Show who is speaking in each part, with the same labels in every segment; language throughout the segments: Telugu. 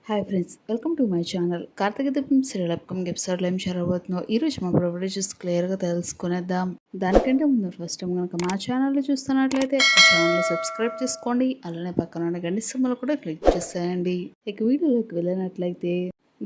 Speaker 1: Hi friends, welcome to my channel. Karthika Deepam serial upcoming ఎపిసోడ్లో ఏం జరగబోతుందో ఈరోజు మా ప్రివిలేజెస్ క్లియర్గా తెలుసుకునేద్దాం. దానికంటే ముందు ఫస్ట్ టైం కనుక మా ఛానల్లో చూస్తున్నట్లయితే ఆ ఛానల్ని సబ్స్క్రైబ్ చేసుకోండి. అలానే పక్కన ఉన్న గంట సింబల్ కూడా క్లిక్ చేసేయండి. ఇక వీడియోలోకి వెళ్ళినట్లయితే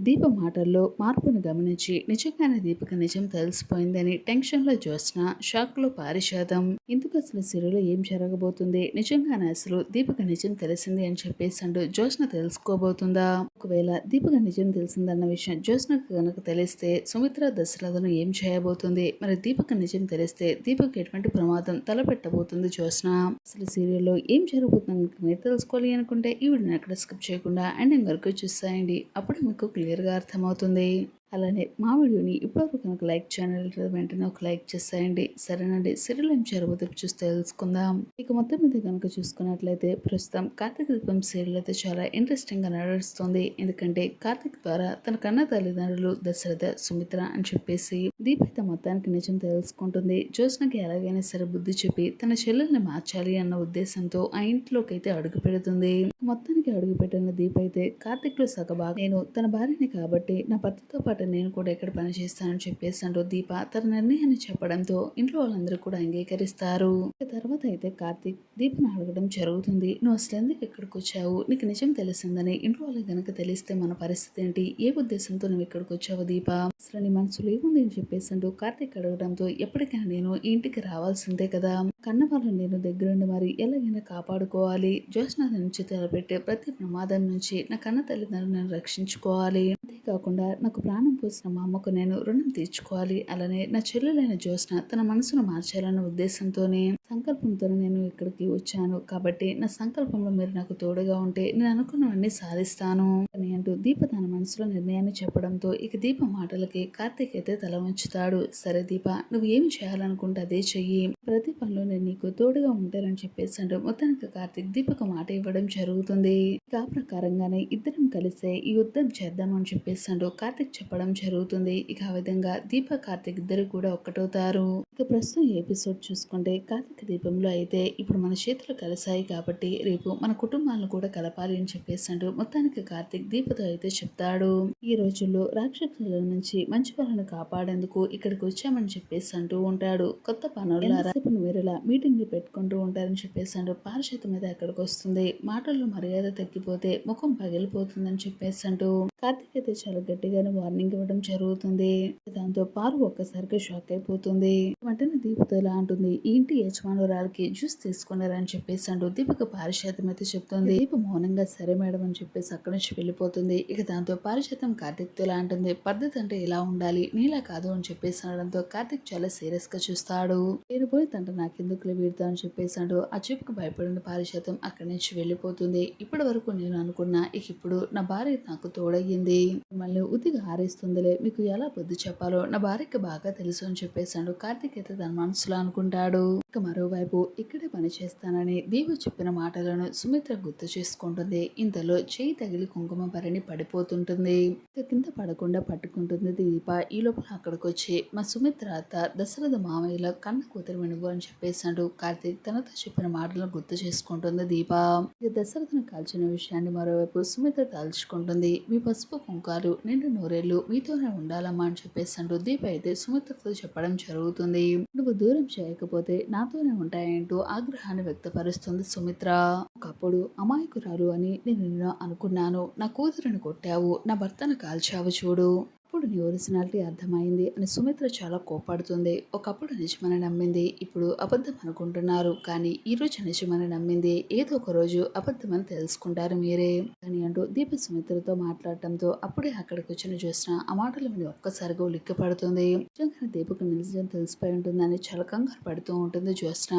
Speaker 1: దీప మాటల్లో మార్పును గమనించి నిజంగానే దీపక నిజం తెలిసిపోయిందని టెన్షన్లో జ్యోత్స్న, షాక్లో పారిజాతం. ఇందుకు అసలు సిరిలో ఏం జరగబోతుంది, నిజంగానే అసలు దీపక నిజం తెలిసింది అని చెప్పేసి అంటూ జ్యోత్స్న తెలుసుకోబోతుందా? ఒకవేళ దీపక నిజం తెలిసిందన్న విషయం జ్యోత్స్నకు కనుక తెలిస్తే సుమిత్ర దశరథను ఏం చేయబోతుంది? మరి దీపక నిజం తెలిస్తే దీపక్ ఎటువంటి ప్రమాదం తలపెట్టబోతుంది జ్యోత్స్న? అసలు సీరియల్లో ఏం జరగబోతుంది మీరు తెలుసుకోవాలి అనుకుంటే ఈ వీడియోని ఎక్కడ స్కిప్ చేయకుండా ఎండింగ్ వరకు చూసేయండి. అప్పుడు మీకు క్లియర్గా అర్థమవుతుంది. అలానే మా వీడియోని ఇప్పటివరకు కనుక లైక్ ఛానల్ వెంటనే ఒక లైక్ చేసేయండి. సరేనండి, సీరియల్ ఏం జరగబోతే చూస్తే తెలుసుకుందాం. ఇక మొత్తం మీద కనుక చూసుకున్నట్లయితే ప్రస్తుతం కార్తీక దీపం సీరియల్ అయితే చాలా ఇంట్రెస్టింగ్ గా నడుస్తుంది. ఎందుకంటే కార్తీక్ ద్వారా తన కన్న తల్లిదండ్రులు దశరథ, సుమిత్ర అని చెప్పేసి దీప అయితే మొత్తానికి నిజం తెలుసుకుంటుంది. జ్యోత్స్నకి ఎలాగైనా సరే బుద్ధి చెప్పి తన చెల్లెల్ని మార్చాలి అన్న ఉద్దేశంతో ఆ ఇంట్లోకి అయితే అడుగు పెడుతుంది. మొత్తానికి అడుగు పెట్టిన దీప అయితే కార్తీక్ లో సగభాగం నేను తన భార్యని కాబట్టి నా భర్తతో పాటు నేను కూడా ఎక్కడ పని చేస్తానని చెప్పేసి అంటూ దీప తన నిర్ణయాన్ని చెప్పడంతో ఇంట్లో వాళ్ళందరూ కూడా అంగీకరిస్తారు. తర్వాత అయితే కార్తీక్ దీపను అడగడం జరుగుతుంది. నువ్వు అసలు ఎందుకు ఇక్కడికి వచ్చావు? నీకు నిజం తెలిసిందని ఇంట్లో వాళ్ళకి గనక తెలిస్తే మన పరిస్థితి ఏంటి? ఏ ఉద్దేశంతో నువ్వు ఇక్కడికి వచ్చావు దీప? అసలు నీ మనసులో ఏముంది అని చెప్పేసి అంటూ కార్తీక్ అడగడంతో ఎప్పటికైనా నేను ఈ ఇంటికి రావాల్సిందే కదా, కన్న వాళ్ళని నేను దగ్గరుండి మరి ఎలాగైనా కాపాడుకోవాలి. జ్యోత్స్న నుంచి తలపెట్టే ప్రతి ప్రమాదం నుంచి నా కన్న తల్లిదండ్రులను రక్షించుకోవాలి. అంతేకాకుండా నాకు ప్రాణం పోసిన మా అమ్మకు నేను రుణం తీర్చుకోవాలి. అలానే నా చెల్లెలైన జ్యోత్స్న తన మనసును మార్చాలన్న ఉద్దేశంతోనే సంకల్పంతోనే నేను ఇక్కడికి వచ్చాను. కాబట్టి నా సంకల్పంలో మీరు నాకు తోడుగా ఉంటే నేను అనుకున్నవన్నీ సాధిస్తాను అని అంటూ దీప తన మనసులో నిర్ణయాన్ని చెప్పడంతో ఇక దీప మాటలకి కార్తీక్ అయితే తల ఉంచుతాడు. సరే దీప, నువ్వు ఏమి చేయాలనుకుంటే అదే చెయ్యి, ప్రతి పనిలో నేను నీకు తోడుగా ఉంటానని చెప్పేసి అంటూ మొత్తానికి కార్తీక్ దీపకు మాట ఇవ్వడం జరుగుతుంది. ఇక ఆ ప్రకారంగానే ఇద్దరం కలిసే ఈ యుద్ధం చేద్దామని చెప్పేసి అంటూ కార్తీక్ చెప్పడం జరుగుతుంది. ఇక ఆ విధంగా దీప కార్తీక్ ఇద్దరు కూడా ఒక్కటవుతారు. ఇక ప్రస్తుతం ఎపిసోడ్ చూసుకుంటే కార్తీక దీపంలో అయితే ఇప్పుడు మన చేతులు కలిసాయి కాబట్టి రేపు మన కుటుంబాలను కూడా కలపాలి అని చెప్పేసి అంటూ మొత్తానికి కార్తీక్ దీపతో అయితే చెప్తాడు. ఈ రోజుల్లో రాక్షసుల నుంచి మంచి వాళ్ళని కాపాడేందుకు ఇక్కడికి వచ్చామని చెప్పేసి అంటూ ఉంటాడు. కొత్త పనులారా వేరేలా మీటింగ్లు పెట్టుకుంటూ ఉంటారని చెప్పేసి అంటూ పారిజాత మీద అక్కడికి వస్తుంది. మాటల్లో మర్యాద తగ్గిపోతే ముఖం పగిలిపోతుందని చెప్పేసి అంటూ కార్తీక్ అయితే చాలా గట్టిగానే వార్నింగ్ ఇవ్వడం జరుగుతుంది. దాంతో పారు ఒక్కసారిగా షాక్ అయిపోతుంది. వెంటనే దీపతో ఇలా అంటుంది, ఈ ఇంటి యజమానురాలకి జ్యూస్ తీసుకున్నారని చెప్పేసి అంటూ దీపక పారిజాతం అయితే చెప్తుంది. దీప మౌనంగా సరే మేడం అని చెప్పేసి అక్కడి నుంచి వెళ్ళిపోతుంది. ఇక దాంతో పారిజాతం కార్తీక్ తో ఇలా అంటుంది, పద్ధతి అంటే ఇలా ఉండాలి, నీలా కాదు అని చెప్పేసి అనడంతో కార్తీక్ చాలా సీరియస్ గా చూస్తాడు. నేను పోయి తంట నాకెందుకు వీడుతా అని చెప్పేసి అంటూ ఆ చూపుకు భయపడిన పారిజాతం అక్కడి నుంచి వెళ్ళిపోతుంది. ఇప్పటి వరకు నేను అనుకున్నా ఇక ఇప్పుడు నా భార్య నాకు తోడయ్యింది, మళ్ళీ ఉతిగా ఆరేస్తుందిలే, మీకు ఎలా బుద్ధి చెప్పాలో నా భార్యకి బాగా తెలుసు అని చెప్పేసాడు. కార్తీక్ అయితే తన మనసులో అనుకుంటాడు. ఇక మరోవైపు ఇక్కడే పని చేస్తానని దీపు చెప్పిన మాటలను సుమిత్ర గుర్తు చేసుకుంటుంది. ఇంతలో చేయి తగిలి కుంకుమ భరణి పడిపోతుంటుంది. ఇక కింద పడకుండా పట్టుకుంటుంది దీప. ఈ లోపల అక్కడికి వచ్చి మా సుమిత్ర అత్త దశరథ మామయ్యలో కన్న కూతురు వినుగు అని చెప్పేసాడు. కార్తీక్ తనతో చెప్పిన మాటలను గుర్తు చేసుకుంటుంది దీప. ఇక దశరథను కాల్చిన విషయాన్ని మరోవైపు సుమిత్ర తలుచుకుంటుంది. మీ పసుపు కుంకాలు నిండు నూరేళ్లు మీతోనే ఉండాలమ్మా అని చెప్పేసాడు. దీప అయితే సుమిత్రతో చెప్పడం జరుగుతుంది. నువ్వు దూరం చేయకపోతే నాతోనే ఉంటాయంటూ ఆగ్రహాన్ని వ్యక్తపరుస్తుంది సుమిత్ర. ఒకప్పుడు అమాయకురాలు అని నేను అనుకున్నాను, నా కూతురిని కొట్టావు, నా భర్తను కాల్చావు చూడు, ఇప్పుడు నీ ఒరిజినాలిటీ అర్థమైంది అని సుమిత్ర చాలా కోపడుతుంది. ఒకప్పుడు నిజమని నమ్మింది, ఇప్పుడు అబద్ధం అనుకుంటున్నారు, కానీ ఈ రోజు నిజమని నమ్మింది, ఏదో ఒక రోజు అబద్ధమని తెలుసుకుంటారు మీరే అని అంటూ దీప సుమిత్రతో మాట్లాడటంతో అప్పుడే అక్కడికి వచ్చిన జ్యోత్స్న ఆ మాటలు విని ఒక్కసారిగా ఉలిక్కి పడుతుంది. నిజంగానే దీపకు నిజం తెలిసిపోయి ఉంటుందని చాలా కంగారు పడుతూ ఉంటుంది జ్యోత్స్న.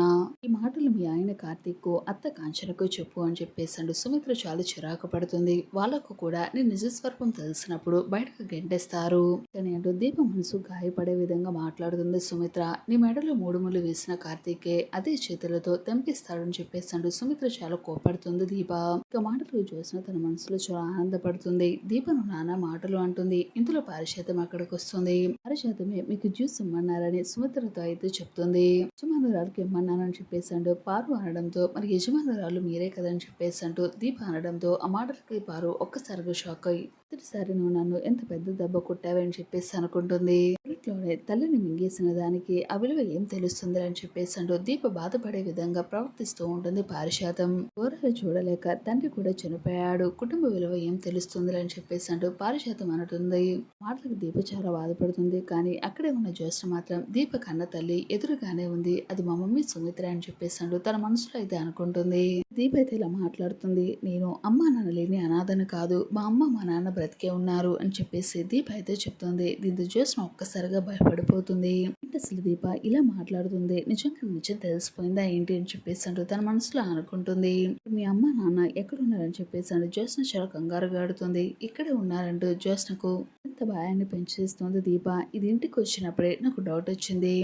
Speaker 1: ఈ మాటలు మీ ఆయన కార్తీక్ అత్త కాంచనకు చెప్పు అని చెప్పేసాడు. సుమిత్ర చాలా చిరాకు పడుతుంది. వాళ్ళకు కూడా నేను నిజస్వరూపం తెలిసినప్పుడు బయటకు గెంటేస్తారు, చెప్పేస్తారు. కానీ అంటూ దీప మనసు గాయపడే విధంగా మాట్లాడుతుంది సుమిత్ర. నీ మెడలో 3 ముళ్ళు వేసిన కార్తీకే అదే చేతులతో తెంపిస్తాడని చెప్పేసి సుమిత్ర చాలా కోపడుతుంది దీప. ఇక మాటలు చూసిన తన మనసులో చాలా ఆనందపడుతుంది. దీపను నానా మాటలు అంటుంది. ఇందులో పారిజాతం అక్కడికి వస్తుంది. పారిజాతమే మీకు జ్యూస్ ఇమ్మన్నారని సుమిత్రతో అయితే చెప్తుంది. యజమానురాలకి ఇమ్మన్నానని చెప్పేసాడు పారు అనడంతో, మరి యజమానురాలు మీరే కదని చెప్పేసంటూ దీప అనడంతో ఆ మాటలకి పారు ఒక్కసారిగా షాక్ అయ్యి, మొదటిసారి నువ్వు నన్ను ఎంత పెద్ద దెబ్బ కొట్టావని చెప్పేసి అనుకుంటుంది. ఇంట్లోనే తల్లిని మింగేసిన దానికి ఆ విలువ ఏం తెలుస్తుంది అని చెప్పేసి దీప బాధపడే విధంగా ప్రవర్తిస్తూ ఉంటుంది పారిజాతం. ఘోరాలు చూడలేక తండ్రి కూడా చనిపోయాడు, కుటుంబ విలువ ఏం తెలుస్తుంది అని చెప్పేసి పారిజాతం అంటుంది. మాటలకు దీప చాలా బాధపడుతుంది. కానీ అక్కడే ఉన్న జ్యోత్స్న మాత్రం దీప కన్న తల్లి ఎదురుగానే ఉంది, అది మా మమ్మీ సుమిత్ర అని చెప్పేసి తన మనసులో అయితే అనుకుంటుంది. దీప అయితే ఇలా మాట్లాడుతుంది, నేను అమ్మా నాన్న లేని అనాథను కాదు, మా అమ్మ మా నాన్న బ్రతికే ఉన్నారు అని చెప్పేసి దీప అయితే చెప్తుంది. దీంతో జ్యోత్స్న ఒక్కసారిగా భయపడిపోతుంది. అసలు దీప ఇలా మాట్లాడుతుంది, నిజంగా నిజం తెలిసిపోయిందా ఏంటి అని చెప్పేసి తన మనసులో అనుకుంటుంది. మీ అమ్మ నాన్న ఎక్కడున్నారని చెప్పేసి జ్యోత్స్న చాలా కంగారుగా ఆడుతుంది. ఇక్కడే ఉన్నారంటూ జ్యోత్స్నకు ఎంత భయాన్ని పెంచేస్తుంది దీప. ఇది ఇంటికి వచ్చినప్పుడే నాకు డౌట్ వచ్చింది,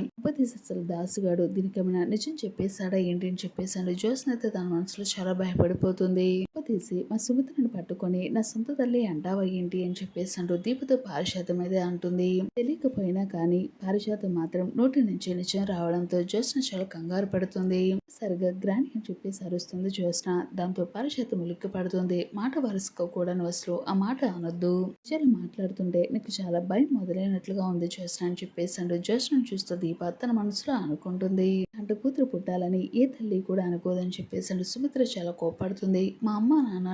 Speaker 1: అసలు దాసుగాడు దీనికేమైనా నిజం చెప్పేశాడా ఏంటి అని చెప్పేసాడు. జ్యోత్స్న అయితే తన మనసులో చాలా భయపడిపోతుంది. తీసి మా సుమిత్రను పట్టుకొని నా సొంత తల్లి అంటావా ఏంటి అని చెప్పేసాడు. దీపతో పారిజాతం అయితే అంటుంది. తెలియకపోయినా కానీ పారిజాతం మాత్రం నోటి నుంచి నిజం రావడంతో జ్యోత్స్న చాలా కంగారు పడుతుంది. సరిగా గ్రాని అని చెప్పేసి అరుస్తుంది జ్యోత్స్న. దాంతో పారిజాతం ఉలిక్కి పడుతుంది. మాట వరుసుకోకూడని అసలు ఆ మాట అనొద్దు, చాలా మాట్లాడుతుంటే నీకు చాలా భయం మొదలైనట్లుగా ఉంది జ్యోత్స్న అని చెప్పేసాడు. జ్యోత్స్నను చూస్తూ దీప తన మనసులో అనుకుంటుంది, అంటే కూతురు పుట్టాలని ఏ తల్లి కూడా అనుకోదని చెప్పేసాడు. సుమిత్ర చాలా కోపడుతుంది. మా అమ్మ నాన్న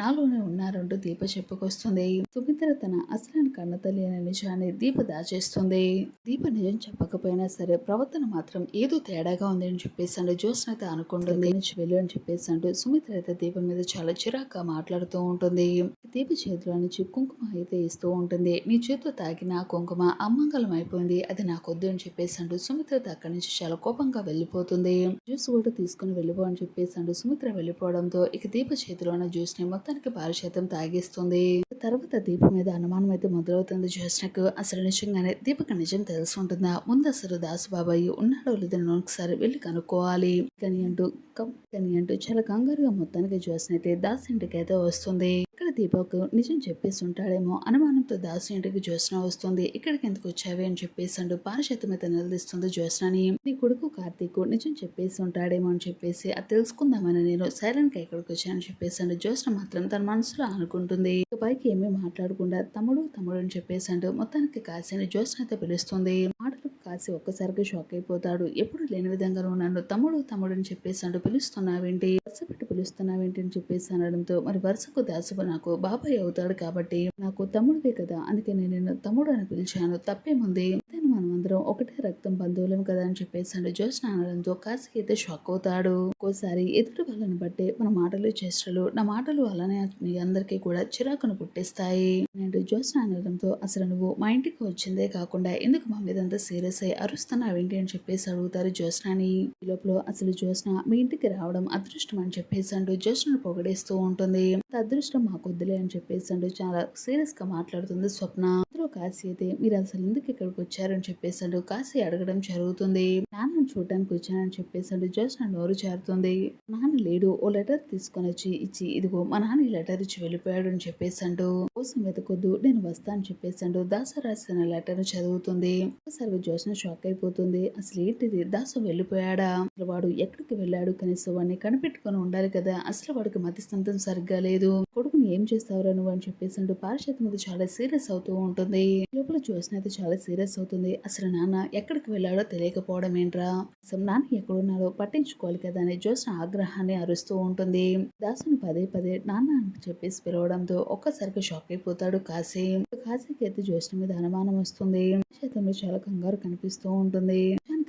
Speaker 1: నాలోనే ఉన్నారంటూ దీప చెప్పుకొస్తుంది. సుమిత్ర తన అసలైన కన్న తల్లి అనే నిజాన్ని దీప దాచేస్తుంది. దీప నిజం చెప్పకపోయినా సరే ప్రవర్తన మాత్రం ఏదో తేడాగా ఉంది అని చెప్పేసాడు. జ్యోత్స్న అయితే అనుకుంటుంది నుంచి వెళ్ళు అని చెప్పేసాడు. సుమిత్ర అయితే దీప మీద చాలా చిరాగ్గా మాట్లాడుతూ ఉంటుంది. దీప చేతిలో నుంచి కుంకుమ అయితే ఇస్తూ ఉంటుంది. నీ చేతితో తాగిన కుంకుమ అమంగళం అయిపోయింది, అది నాకొద్దు అని చెప్పేసాడు. సుమిత్ర అక్కడి నుంచి చాలా కోపంగా వెళ్ళిపోతుంది. జ్యూస్ కూడా తీసుకుని వెళ్ళిపో అని చెప్పేసాడు. సుమిత్ర వెళ్ళిపోవడంతో ఇక దీప చేతిలో ఉన్న జ్యూస్ ని మొత్తానికి పారిజాతం తాగేస్తుంది. తర్వాత దీప మీద అనుమానం అయితే మొదలవుతుంది జ్యోత్స్నకు. అసలు నిజంగానే దీపకు నిజం తెలిసి ఉంటుందా, ముందు అసలు దాసుబాబాయి ఉన్నాడో లేదని ఒకసారి వెళ్ళి కనుక్కోవాలి కానీ అంటూ చాలా కంగారుగా మొత్తానికి జ్యోత్స్న అయితే దాసు ఇంటికి అయితే వస్తుంది. ఇక్కడ దీపకు నిజం చెప్పేసి ఉంటాడేమో అనుమానంతో దాసు ఇంటికి జ్యోత్స్న వస్తుంది. ఇక్కడికి ఎందుకు వచ్చావి అని చెప్పేసాడు. పారిజాతం అయితే నిలదీస్తుంది జ్యోత్స్నని. నీ కొడుకు కార్తీక్ నిజం చెప్పేసి ఉంటాడేమో అని చెప్పేసి అది తెలుసుకుందామని నేను సైలెంట్ గా ఇక్కడికి వచ్చానని చెప్పేసాడు. జ్యోత్స్న మాత్రం తన మనసులో అనుకుంటుంది. పైకి ఏమీ మాట్లాడకుండా తమ్ముడు అని చెప్పేసాడు. మొత్తానికి కాశీని జ్యోత్స్న అయితే పిలుస్తుంది. మాటలకు కాశీ ఒక్కసారిగా షాక్ అయిపోతాడు. ఎప్పుడు లేని విధంగా నువ్వు నన్ను తమ్ముడు అని చెప్పేసాడు. పిలుస్తున్నావేంటి, వరుస పెట్టి పిలుస్తున్నావేంటి అని చెప్పేసి అనడంతో, మరి వరుసకు దాసుకు నాకు బాబాయ్ అవుతాడు కాబట్టి నాకు తమ్ముడివే కదా, అందుకే నేను నిన్ను తమ్ముడు అని పిలిచాను, తప్పేముంది, మనమందరం ఒకటే రక్తం బంధువులం కదా అని చెప్పేసాడు. జ్యోత్స్న అనడంతో కాశీ అయితే షాక్ అవుతాడు. ఒక్కోసారి ఎదుటి వాళ్ళని బట్టే మన మాటలు చేష్టలు, నా మాటలు అలానే మీ అందరికీ కూడా చిరాకును పుట్టిస్తాయి. నేను జ్యోత్స్న అనడంతో, అసలు నువ్వు మా ఇంటికి వచ్చిందే కాకుండా ఎందుకు మా మీద అంతా సీరియస్ అయ్యి అరుస్తున్నావేంటి అని చెప్పేసి అడుగుతారు జ్యోత్స్నని. ఈ లోపల అసలు జ్యోత్స్న మీ ఇంటికి రావడం అదృష్టం అని చెప్పేసాడు. జ్యోత్స్నను పొగడేస్తూ ఉంటుంది. అదృష్టం మాకొద్దులే అని చెప్పేసాడు. చాలా సీరియస్ గా మాట్లాడుతుంది స్వప్న. కాశీ అయితే మీరు అసలు ఎందుకు ఇక్కడికి వచ్చారని చెప్పేసాడు. కాశీ అడగడం జరుగుతుంది. నాన్నను చూడడానికి వచ్చానని చెప్పేసాడు. జ్యోత్స్న నోరు జారుతుంది. నాన్న లేడు, ఓ లెటర్ తీసుకొని ఇచ్చి ఇదిగో మా నాన్న ఈ లెటర్ ఇచ్చి వెళ్ళిపోయాడు అని చెప్పేసాడు. కోసం వెతకొద్దు, నేను వస్తా అని చెప్పేసాడు. దాసు రాసిన లెటర్ చదువుతుంది. ఒకసారి జ్యోత్స్న షాక్ అయిపోతుంది. అసలు ఏంటిది, దాసు వెళ్ళిపోయాడా, అసలు వాడు ఎక్కడికి వెళ్ళాడు, కనీసం వాడిని కనిపెట్టుకుని ఉండాలి కదా, అసలు వాడికి మతిస్థితం సరిగ్గా లేదు, కొడుకుని ఏం చేస్తావురా నువ్వు అని చెప్పేసాడు. పారిజాతం మీద చాలా సీరియస్ అవుతూ ఉంటుంది. లోపల జ్యోత్స్న అయితే చాలా సీరియస్ అవుతుంది. అసలు నాన్న ఎక్కడికి వెళ్ళాడో తెలియకపోవడం ఏంట్రా, అసలు నాన్న ఎక్కడున్నాడో పట్టించుకోవాలి కదా అని జ్యోత్స్న ఆగ్రహాన్ని అరుస్తూ ఉంటుంది. దాసుని పదే నాన్న అని చెప్పేసి పిలవడంతో ఒక్కసారిగా షాక్ అయిపోతాడు కాశీ. కాశీకి అయితే జ్యోత్స్న మీద అనుమానం వస్తుంది. చేతంలో చాలా కంగారు కనిపిస్తూ ఉంటుంది.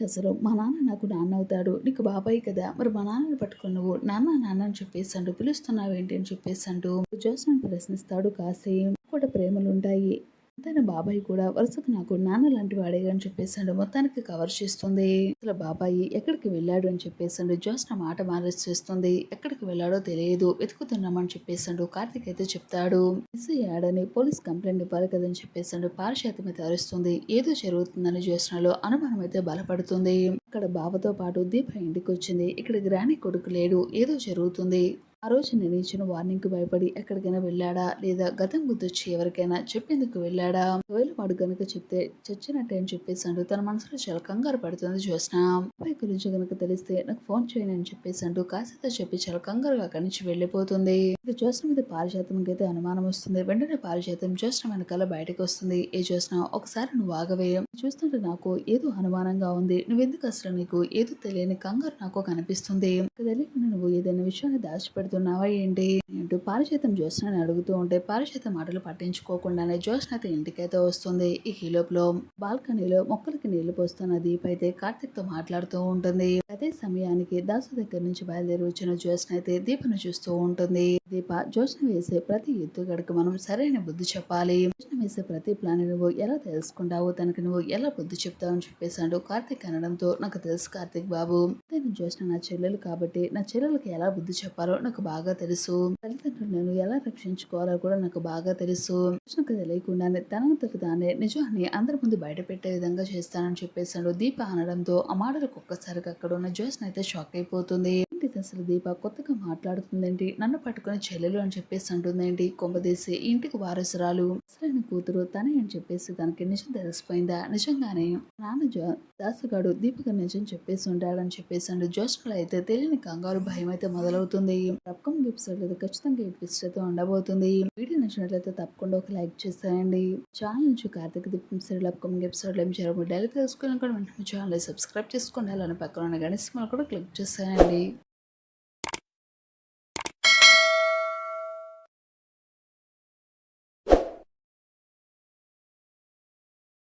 Speaker 1: అసలు మా నాన్న నాకు నాన్న అవుతాడు, నీకు బాబాయ్ కదా, మరి మా నాన్నని పట్టుకుని నువ్వు నాన్న అని చెప్పేసి పిలుస్తున్నావేంటి అని చెప్పేసి జ్యోత్స్నను ప్రశ్నిస్తాడు కాశీ. కూడా ప్రేమలుంటాయి, తన బాబాయ్ కూడా వరుసకు నాకు నాన్న లాంటి వాడే అని చెప్పేసాడు. మొత్తానికి కవర్ చేస్తుంది. అసలు బాబాయి ఎక్కడికి వెళ్ళాడు అని చెప్పేసాడు. జ్యోత్స్న మాట చేస్తుంది. ఎక్కడికి వెళ్ళాడో తెలియదు, వెతుకుతున్నామని చెప్పేసాడు. కార్తీక్ అయితే చెప్తాడు. మిస్ అయ్యాడని పోలీస్ కంప్లైంట్ ఇవ్వాలి కదని చెప్పేసాడు. పారిశాతం అయితే అరుస్తుంది. ఏదో జరుగుతుందని జ్యోత్స్నలో అనుమానం అయితే బలపడుతుంది. ఇక్కడ బావతో పాటు దీప ఇంటికి వచ్చింది. ఇక్కడ గ్రాని కొడుకు లేడు, ఏదో జరుగుతుంది. ఆ రోజు నేను ఇచ్చిన వార్నింగ్ కు భయపడి ఎక్కడికైనా వెళ్ళాడా, లేదా గతం గుర్తొచ్చి ఎవరికైనా చెప్పేందుకు వెళ్ళాడా? ఒకవేళ వాడు గనుక చెప్తే చచ్చినట్టే అని చెప్పేసాడు. తన మనసులో చాలా కంగారు పడుతుంది జ్యోత్స్న. అబ్బాయి గురించి గనుక తెలిస్తే నాకు ఫోన్ చేయను అని చెప్పేసాడు. కాసేత చెప్పి చాలా కంగారుగా అక్కడి నుంచి వెళ్ళిపోతుంది. ఇది జ్యోత్స్న మీద పారిజాతంకి అయితే అనుమానం వస్తుంది. వెంటనే పారిజాతం జ్యోత్స్న వెనకాల బయటకు వస్తుంది. ఏ జ్యోత్స్న, ఒకసారి నువ్వు ఆగవే, చూస్తుంటే నాకు ఏదో అనుమానంగా ఉంది. నువ్వెందుకు అసలు నీకు ఏదో తెలియని కంగారు నాకు కనిపిస్తుంది. తెలియకుండా నువ్వు ఏదైనా విషయాన్ని దాచిపెడుతున్నావా ఏంటి అంటూ పారిజాతం జ్యోత్స్నని అడుగుతూ ఉంటే పారిజాత మాటలు పట్టించుకోకుండానే జ్యోత్స్న అయితే ఇంటికైతే వస్తుంది. ఈ లోపల బాల్కనీలో మొక్కలకి నీళ్లు పోస్తున్న దీప అయితే కార్తిక్ తో మాట్లాడుతూ ఉంటుంది. అదే సమయానికి దాసు దగ్గర నుంచి బయలుదేరి వచ్చిన జ్యోత్స్న అయితే దీపను చూస్తూ ఉంటుంది. దీప, జ్యోత్స్న వేసే ప్రతి ఎత్తుగడకు మనం సరైన బుద్ధి చెప్పాలి. జ్యోత్స్న వేసే ప్రతి ప్లాన్ నువ్వు ఎలా తెలుసుకుంటావు, తనకి నువ్వు ఎలా బుద్ధి చెప్తావు అని చెప్పేశాడు. కార్తిక్ అనడంతో, నాకు తెలుసు కార్తిక్ బాబు, నేను జ్యోత్స్న నా చెల్లెలు కాబట్టి నా చెల్లెలకి ఎలా బుద్ధి చెప్పాలో నాకు బాగా తెలుసు. తల్లిదండ్రులను ఎలా రక్షించుకోవాలో కూడా నాకు బాగా తెలుసు. జ్యోత్స్నకు తెలియకుండానే తనంతకు తానే నిజాన్ని అందరి ముందు బయట పెట్టే విధంగా చేస్తానని చెప్పేశాడు. దీప అనడంతో ఆ మాటలకు ఒక్కసారిగా అక్కడ ఉన్న జ్యోత్స్న అయితే షాక్ అయిపోతుంది. ఏంటి అసలు దీప కొత్తగా మాట్లాడుతుందేంటి, నన్ను పట్టుకుని చెల్లెలు అని చెప్పేసి అంటుందేంటి, కొంపదీసి ఈ ఇంటికి వారసురాలు అసలైన కూతురు తనే అని చెప్పేసి తనకి నిజం తెలిసిపోయిందా? నిజంగానే నాన్న దాసుగాడు దీపక నిజం చెప్పేసి ఉంటాడని చెప్పేసాడు. జ్యోత్స్నలో అయితే తెలియని కంగారు భయం అయితే మొదలవుతుంది. అప్కమింగ్ ఎపిసోడ్ అయితే ఖచ్చితంగా ఈ ట్విస్ట్ అయితే ఉండబోతుంది. వీడియో నచ్చినట్లయితే తప్పకుండా ఒక లైక్ చేసేయండి. ఛానల్ నుంచి Karthika Deepam serial upcoming episode ఏం జరగబోయే డైలీ తెలుసుకుని కూడా వెంటనే ఛానల్ సబ్స్క్రైబ్ చేసుకోండి. అలానే పక్కన ఉన్న గణేష్ కూడా క్లిక్ చేసేయండి.